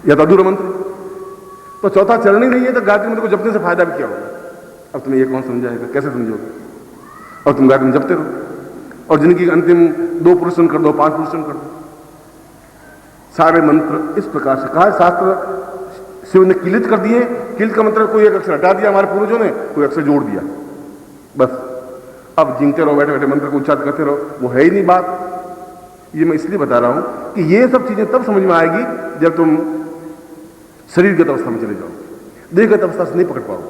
या तो अधूरा मंत्र। तो चौथा चरण ही नहीं है तो गायत्री मंत्र को जपने से फायदा भी क्या होगा? अब तुम्हें ये कौन समझाएगा, कैसे समझोगे? और तुम गायत्री जपते रहो और जिंदगी का अंतिम 2 पुरुषन कर दो, 5 पुरुषन कर दो। सारे मंत्र इस प्रकार से कहा शास्त्र शिव ने किलित कर दिए। किलित का मतलब कोई एक अक्षर हटा दिया हमारे पूर्वजों ने, कोई अक्षर जोड़ दिया, बस। अब जिंगते रहो, बैठे बैठे मंत्र को उच्चारण करते रहो, वो है ही नहीं बात। ये मैं इसलिए बता रहा हूं कि ये सब चीजें तब समझ में आएगी जब तुम शरीरगत अवस्था में चले जाओ, देहगत अवस्था से नहीं पकड़ पाओ।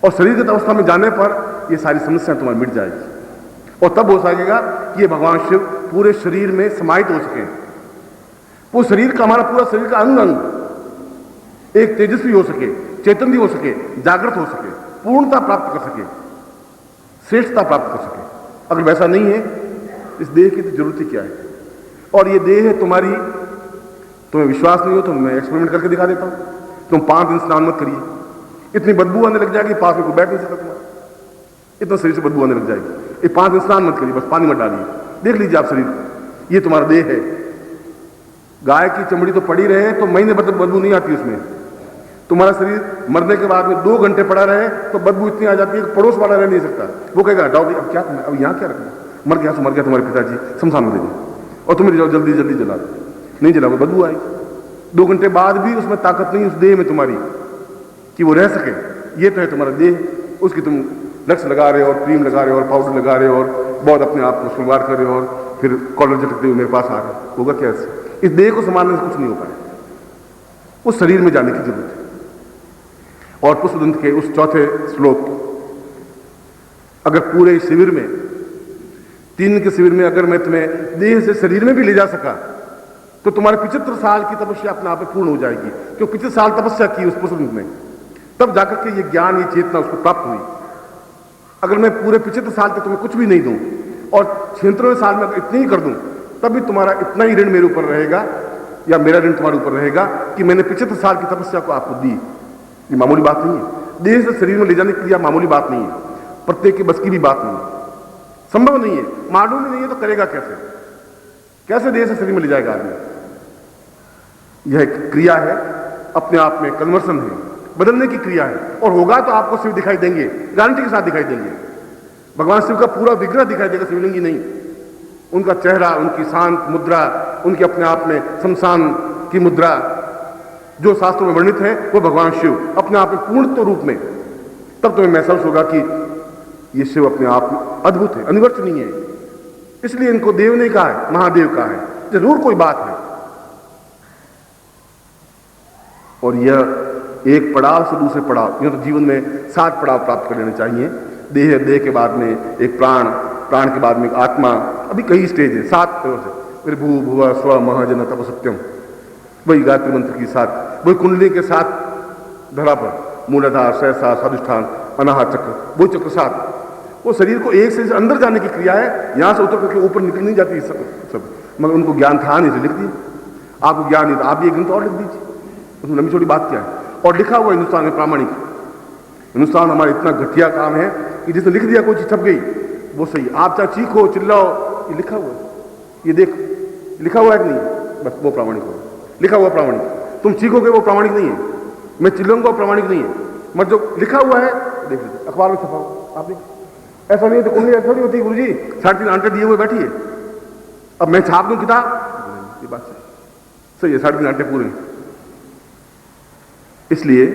और शरीरगत अवस्था में जाने पर ये सारी समस्याएं तुम्हारी मिट जाएगी और तब हो सकेगा कि ये भगवान शिव पूरे शरीर में समाहित हो सके। वो शरीर का, हमारा पूरा शरीर का अंग अंग एक तेजस्वी हो सके, चैतन्य हो सके, जागृत हो सके, पूर्णता प्राप्त कर सके, श्रेष्ठता प्राप्त कर सके। अगर वैसा नहीं है, इस देह की तो जरूरत ही क्या है? और ये देह है तुम्हारी, तुम्हें विश्वास नहीं हो तो मैं एक्सपेरिमेंट करके दिखा देता हूं। तुम 5 दिन स्नान मत करिए, इतनी बदबू आने लग जाएगी, पास में कोई बैठ नहीं सकता तुम्हारा, इतना शरीर से बदबू आने लग जाएगी। ये 5 दिन स्नान मत करिए, बस पानी मत डालिए, देख लीजिए आप शरीर, ये तुम्हारा देह है। गाय की चमड़ी तो पड़ी रहे तो महीने भर तक बदबू नहीं आती उसमें। तुम्हारा शरीर मरने के बाद में 2 घंटे पड़ा रहे तो बदबू इतनी आ जाती है कि पड़ोस वाला रह नहीं सकता। वो कहेगा हटाओ, अब क्या, अब यहाँ क्या रखना, मर गया तो मर गया, तुम्हारे पिताजी शमशान में दे दो और तुम्हें जाओ जल्दी जल्दी जला दो, नहीं जलाओगे बदबू आएगी। 2 घंटे बाद भी उसमें ताकत नहीं उस देह में तुम्हारी कि वो रह सके। ये तो है तुम्हारा देह, उसकी तुम लक्ष्य लगा रहे हो और क्रीम लगा रहे हो और पाउडर लगा रहे हो और बहुत अपने आप को श्रृंगार कर रहे हो और फिर कॉलर झटकते हुए मेरे पास आ रहे हो। होगा क्या? इस देह को संभालने से कुछ नहीं हो पाएगा, उस शरीर में जाने की जरूरत है। और पुष्पदंत के उस चौथे श्लोक, अगर पूरे शिविर में 3 के शिविर में अगर मैं तुम्हें देह से शरीर में भी ले जा सका तो तुम्हारे 75 साल की तपस्या अपने आप में पूर्ण हो जाएगी। क्योंकि 25 साल तपस्या की उस पुष्पदंत ने, तब जाकर के ये ज्ञान, ये चेतना उसको प्राप्त हुई। अगर मैं पूरे 75 साल तक तुम्हें कुछ भी नहीं दूं और 76वें साल में अगर इतनी ही कर दूं, तब भी तुम्हारा इतना ही ऋण मेरे ऊपर रहेगा या मेरा ऋण तुम्हारे ऊपर रहेगा कि मैंने 75 साल की तपस्या को आपको दी। ये मामूली बात नहीं है। देह से शरीर में ले जाने की क्रिया मामूली बात नहीं है, प्रत्येक के बस की भी बात नहीं है, संभव नहीं है। मालूम ही नहीं है तो करेगा कैसे? कैसे देह से शरीर में ले जाएगा आदमी? यह एक क्रिया है, अपने आप में कन्वर्सन है, बदलने की क्रिया है। और होगा तो आपको शिव दिखाई देंगे, गारंटी के साथ दिखाई देंगे। भगवान शिव का पूरा विग्रह दिखाई देगा, शिवलिंगी नहीं। उनका चेहरा, उनकी शांत मुद्रा, उनके अपने आप में शमशान की मुद्रा जो शास्त्रों में वर्णित है, वो भगवान शिव अपने आप में पूर्णत्व रूप में। तब तुम्हें महसूस होगा कि ये शिव अपने आप में अद्भुत है, अनिवर्चनीय है। इसलिए इनको देव नहीं कहा है, महादेव कहा है। जरूर कोई बात है। और यह एक पड़ाव से दूसरे पड़ाव, यह तो जीवन में 7 पड़ाव प्राप्त कर लेने चाहिए। देह, देह के बाद में एक प्राण, प्राण के बाद में एक आत्मा, अभी कई स्टेज है, 7 फिर भू भुव स्व मह जन तप सत्यम, वही गायत्री मंत्र की 7, वही कुंडली के 7 धरा पर, मूलाधार, सहसा, स्वाधिष्ठान, अनाहत चक्र, वो चक्र 7। वो शरीर को एक से अंदर जाने की क्रिया है, यहां से उतर करके ऊपर निकल नहीं जाती सब। मगर उनको ज्ञान था नहीं, तो लिख दिया। आपको ज्ञान नहीं था, आप भी एक ग्रंथ और लिख दीजिए, उसमें लंबी छोटी बात क्या है? और लिखा हुआ हिंदुस्तान में प्रामाणिक। हिंदुस्तान हमारा इतना घटिया काम है कि जिसने लिख दिया कोई चीज छप गई, वो सही। आप चाहे चीखो चिल्लाओ, ये लिखा हुआ है, ये देख लिखा हुआ है कि नहीं, बस वो प्रामाणिक हो। लिखा हुआ प्रामाणिक, तुम चीखोगे वो प्रामाणिक नहीं है, मैं चिल्लाऊंगा वो प्रामाणिक नहीं है। मत जो लिखा हुआ है देख लीजिए, अखबार में छपाओ, आप देख। ऐसा नहीं है तो कुंडली थोड़ी होती गुरु जी 3.5 आंटे दिए हुए बैठिए, अब मैं छाप दूं किताब, ये बात सही है, 3.5 आंटे पूरे। इसलिए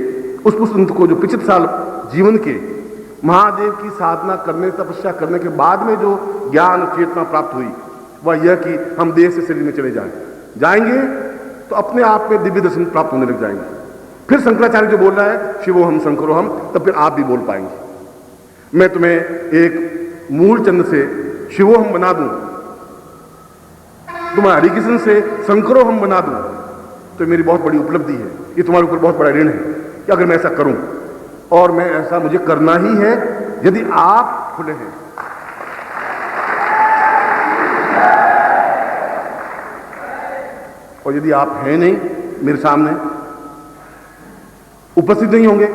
उस पुष्पदंत को जो 25 साल जीवन के महादेव की साधना करने, तपस्या करने के बाद में जो ज्ञान चेतना प्राप्त हुई, वह यह कि हम देह से शरीर में चले जाएंगे तो अपने आप में दिव्य दर्शन प्राप्त होने लग जाएंगे। फिर शंकराचार्य जो बोल रहा है शिवो हम शंकरो हम, तब फिर आप भी बोल पाएंगे। मैं तुम्हें एक मूल चंद से शिवो हम बना दूं, तुम्हें हरिकृष्ण से शंकरो हम बना दूं, तो मेरी बहुत बड़ी उपलब्धि है। ये तुम्हारे ऊपर बहुत बड़ा ऋण है कि अगर मैं ऐसा करूं, और मैं ऐसा मुझे करना ही है यदि आप खुले हैं। और यदि आप हैं नहीं, मेरे सामने उपस्थित नहीं होंगे,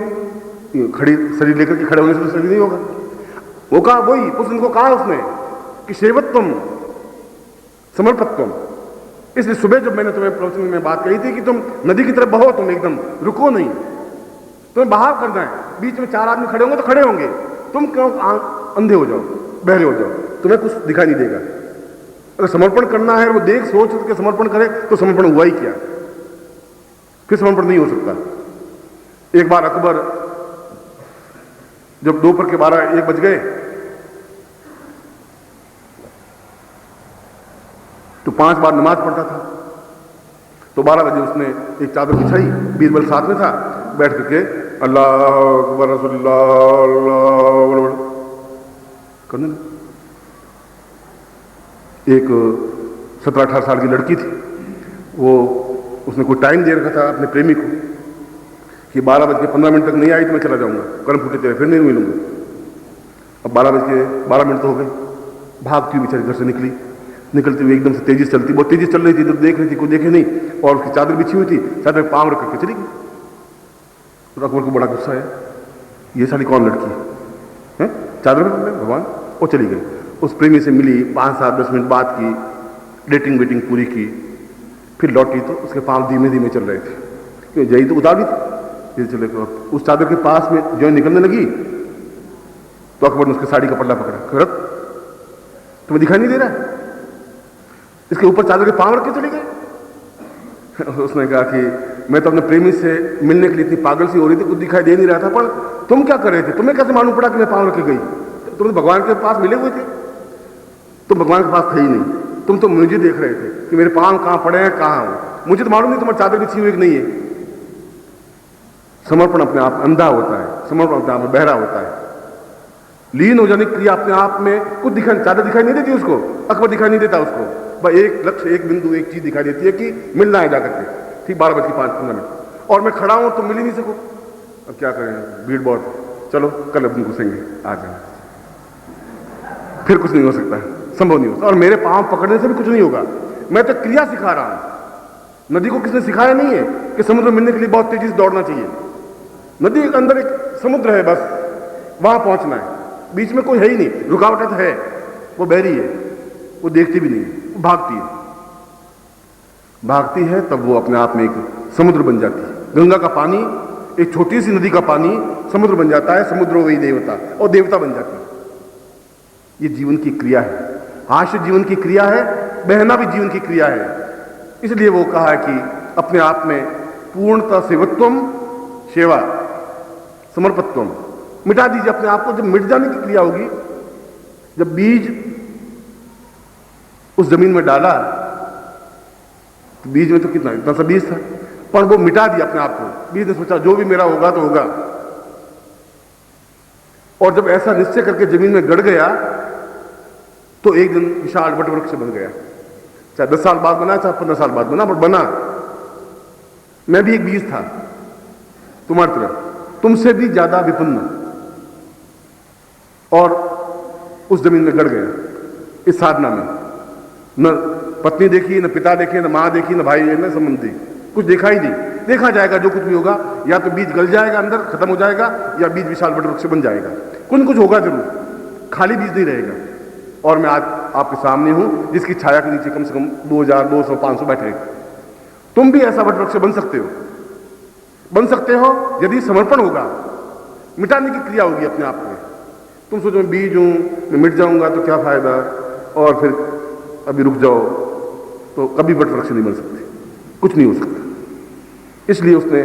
खड़ी शरीर लेकर के खड़े होने से तो शरीर नहीं होगा। वो कहा, वही उस उनको कहा उसने कि सेवत्वम समर्पत्वम, इसलिए सुबह जब मैंने तुम्हें प्रवचन में बात कही थी कि तुम नदी की तरफ बहो, तुम एकदम रुको नहीं, तुम्हें बहाव करना है। बीच में 4 आदमी खड़े होंगे तो खड़े होंगे, तुम क्यों अंधे हो जाओ, बहरे हो जाओ, तुम्हें कुछ दिखाई नहीं देगा। अगर समर्पण करना है, वो देख सोच के समर्पण करे तो समर्पण हुआ ही क्या, फिर समर्पण नहीं हो सकता। एक बार अकबर जब दोपहर के 12-1 बज गए तो 5 बार नमाज पढ़ता था, तो 12 बजे उसने एक चादर बिछाई, बीरबल साथ में था, बैठ करके अल्लाह अकबर रसूलुल्लाह करने लगा। एक 17-18 साल की लड़की थी, वो उसने कोई टाइम दे रखा था अपने प्रेमी को कि 12:15 तक नहीं आई तो मैं चला जाऊंगा, कर्म फूटे तेरे, फिर नहीं मिलूंगा। अब 12:12 तो हो गए, भागती हुई बेचारी घर से निकलती हुई एकदम से तेजी से चलती, बहुत तेजी चल रही थी, तो देख रही थी, कोई देखे नहीं, और उसकी चादर बिछी हुई थी, चादर में पांव रख करके चली गई। तो अकबर को बड़ा गुस्सा आया, ये साली कौन लड़की है, चादर में भगवान, वो चली गई। उस प्रेमी से मिली, 5-7-10 मिनट बात की, डेटिंग वेटिंग पूरी की, फिर लौटी तो उसके पांव धीमे धीमे चल रहे थे, क्यों जई तो उतार भी थी, चले। उस चादर के पास में जो निकलने लगी तो अकबर ने उसकी साड़ी का पल्ला पकड़ा, खरत तुम्हें दिखाई नहीं दे रहा है, इसके ऊपर चादर के पांव रख के चली गई। उसने कहा कि मैं तो अपने प्रेमी से मिलने के लिए इतनी पागल सी हो रही थी, कुछ दिखाई दे नहीं रहा था, पर तुम क्या कर रहे थे, तुम्हें कैसे मालूम पड़ा कि मैं पांव रख के गई, तुम तो भगवान के पास मिले हुए थे, तुम भगवान के पास थे ही नहीं, तुम तो मुझे देख रहे थे कि मेरे पांव कहां पड़े हैं, कहां हो, मुझे तो मालूम नहीं तुम्हारी चादर बिछी हुई कि नहीं है। समर्पण अपने आप अंधा होता है, समर्पण अपने आप में बहरा होता है, लीन हो जाने की क्रिया अपने आप में कुछ दिखाई, चादर दिखाई नहीं देती उसको, अकबर दिखाई नहीं देता उसको, बस एक लक्ष्य, एक बिंदु, एक चीज दिखाई देती है कि मिलना है जाकर के, ठीक 12:05 और मैं खड़ा हूं तो मिल ही नहीं सकूं। अब क्या करें, भीड़ बहुत, चलो कल अपन घुसेंगे, आ जाए, फिर कुछ नहीं हो सकता है, संभव नहीं होता। और मेरे पांव पकड़ने से भी कुछ नहीं होगा, मैं तो क्रिया सिखा रहा हूं। नदी को किसने सिखाया नहीं है कि समुद्र मिलने के लिए बहुत तेजी से दौड़ना चाहिए। नदी के अंदर एक समुद्र है, बस वहां पहुंचना है, बीच में कोई है ही नहीं, रुकावट तो है, वो बहरी है, वो देखती भी नहीं, वो भागती है, तब वो अपने आप में एक समुद्र बन जाती है। गंगा का पानी, एक छोटी सी नदी का पानी समुद्र बन जाता है, समुद्र वही देवता, और देवता बन जाती है। ये जीवन की क्रिया है, आश्रय जीवन की क्रिया है, बहना भी जीवन की क्रिया है। इसलिए वो कहा है कि अपने आप में पूर्णतः सेवत्वम सेवा समर्पत्वम, मिटा दीजिए अपने आप को। जब मिट जाने की क्रिया होगी, जब बीज उस जमीन में डाला, तो बीज में तो कितना, इतना सा बीज था, पर वो मिटा दिया अपने आप को। बीज ने सोचा जो भी मेरा होगा तो होगा, और जब ऐसा निश्चय करके जमीन में गड़ गया तो एक दिन विशाल वट वृक्ष बन गया। चाहे 10 साल बाद बना, चाहे 15 साल बाद बना, पर बना। मैं भी एक बीज था तुम्हारी तरह, तुमसे भी ज्यादा विपन्न, और उस जमीन में गड़ गया इस साधना में। न पत्नी देखी, न पिता देखे, न मां देखी, न भाई, न संबंधी, कुछ देखा ही नहीं। देखा जाएगा जो कुछ भी होगा, या तो बीज गल जाएगा अंदर, खत्म हो जाएगा, या बीज विशाल वट वृक्ष बन जाएगा। कुछ होगा जरूर, खाली बीज नहीं रहेगा। और मैं आज आपके सामने हूं, जिसकी छाया के नीचे कम से कम 2000, 200, 500 बैठे। तुम भी ऐसा वट वृक्ष बन सकते हो, बन सकते हो यदि समर्पण होगा, मिटाने की क्रिया होगी अपने आप में। तुम सोचो मैं बीज हूं, मैं मिट जाऊंगा तो क्या फायदा, और फिर अभी रुक जाओ, तो कभी वट वृक्ष नहीं बन सकते, कुछ नहीं हो सकता। इसलिए उसने,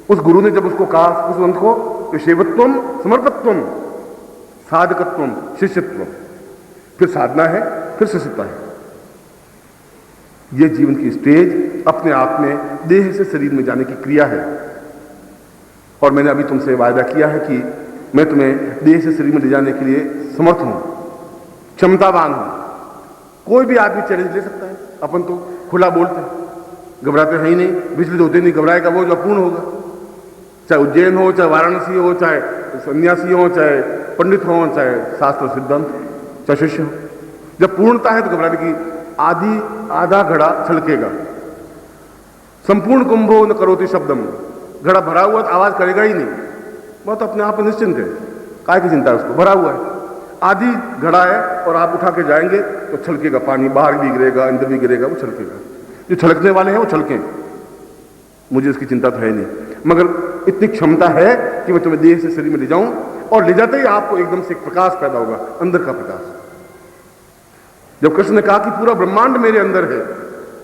उस गुरु ने जब उसको कहा, उस संत को, कि सेवत्वम समर्पत्वम साधकत्वम शिष्यत्वम, फिर साधना है, फिर शिष्यता है। यह जीवन की स्टेज अपने आप में देह से शरीर में जाने की क्रिया है। और मैंने अभी तुमसे वायदा किया है कि मैं तुम्हें देह से शरीर में ले जाने के लिए समर्थ हूं, क्षमतावान हूं। कोई भी आदमी चैलेंज ले सकता है। अपन तो खुला बोलते हैं, घबराते हैं ही नहीं, विचलित होते नहीं। घबराएगा वो जो अपूर्ण होगा, चाहे उज्जैन हो, चाहे वाराणसी हो, चाहे सन्यासी हो, चाहे पंडित हो, चाहे शास्त्र सिद्धांत, चाहे शिष्य हो। जब पूर्णता है तो घबराने की आधा घड़ा छलकेगा। संपूर्ण कुंभो न करोति शब्दम, घड़ा भरा हुआ तो आवाज करेगा ही नहीं, बहुत अपने आप में निश्चिंत है, काय की चिंता है उसको, भरा हुआ है। आधी घड़ा है और आप उठा के जाएंगे तो छलकेगा, पानी बाहर भी गिरेगा, अंदर भी गिरेगा, वो छलकेगा। जो छलकने वाले हैं वो छलकें, मुझे इसकी चिंता तो है नहीं, मगर इतनी क्षमता है कि मैं तुम्हें देह से शरीर में ले जाऊं और ले जाते ही आपको एकदम से एक प्रकाश पैदा होगा, अंदर का प्रकाश। जब कृष्ण ने कहा कि पूरा ब्रह्मांड मेरे अंदर है,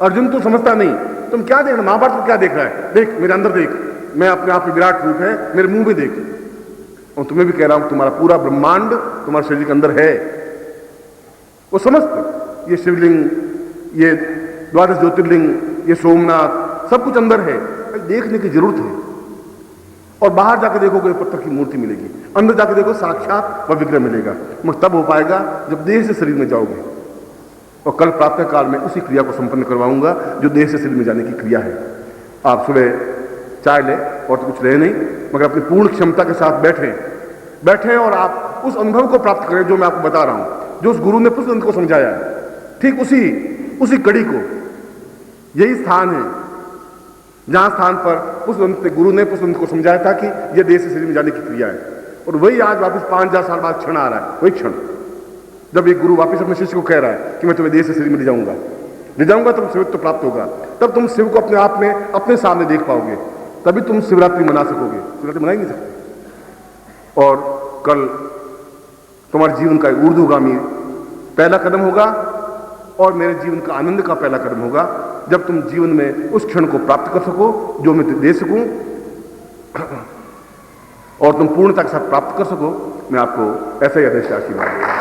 अर्जुन तू समझता नहीं, तुम क्या देख रहे, महाभारत में क्या देख रहा है, देख मेरे अंदर देख, मैं अपने आप में विराट रूप है, मेरे मुंह में देख। और तुम्हें भी कह रहा हूं तुम्हारा पूरा ब्रह्मांड तुम्हारे शरीर के अंदर है। वो समस्त ये शिवलिंग, ये द्वादश ज्योतिर्लिंग, ये सोमनाथ, सब कुछ अंदर है, देखने की जरूरत है। और बाहर जाकर देखोगे पत्थर की मूर्ति मिलेगी, अंदर जाकर देखो साक्षात वह विग्रह मिलेगा, मगर तब हो पाएगा जब देह से शरीर में जाओगे। और कल प्रातः काल में उसी क्रिया को संपन्न करवाऊंगा जो देह से शरीर में जाने की क्रिया है। आप सुबह चाय ले और तो कुछ रहे नहीं, मगर अपनी पूर्ण क्षमता के साथ बैठे और आप उस अनुभव को प्राप्त करें जो मैं आपको बता रहा हूं, जो उस गुरु ने पुष्पदंत को समझाया है। ठीक उसी कड़ी को, यही स्थान है जहां स्थान पर पुष्पदंत गुरु ने पुष्पदंत को समझाया था कि यह देह से शरीर में जाने की क्रिया है। और वही आज वापस 5000 साल बाद क्षण आ रहा है, वही क्षण जब एक गुरु वापस अपने शिष्य को कह रहा है कि मैं तुम्हें देह से शरीर में ले जाऊंगा, तब शिवत्व प्राप्त होगा, तब तुम शिव को अपने आप में अपने सामने देख पाओगे, तभी तुम शिवरात्रि मना सकोगे। शिवरात्रि मना ही नहीं सकते। और कल तुम्हारे जीवन का ऊर्ध्वगामी पहला कदम होगा और मेरे जीवन का आनंद का पहला कदम होगा, जब तुम जीवन में उस क्षण को प्राप्त कर सको जो मैं दे सकूं और तुम पूर्णता के साथ प्राप्त कर सको। मैं आपको ऐसा ही आदेश आशीर्वाद दूंगा।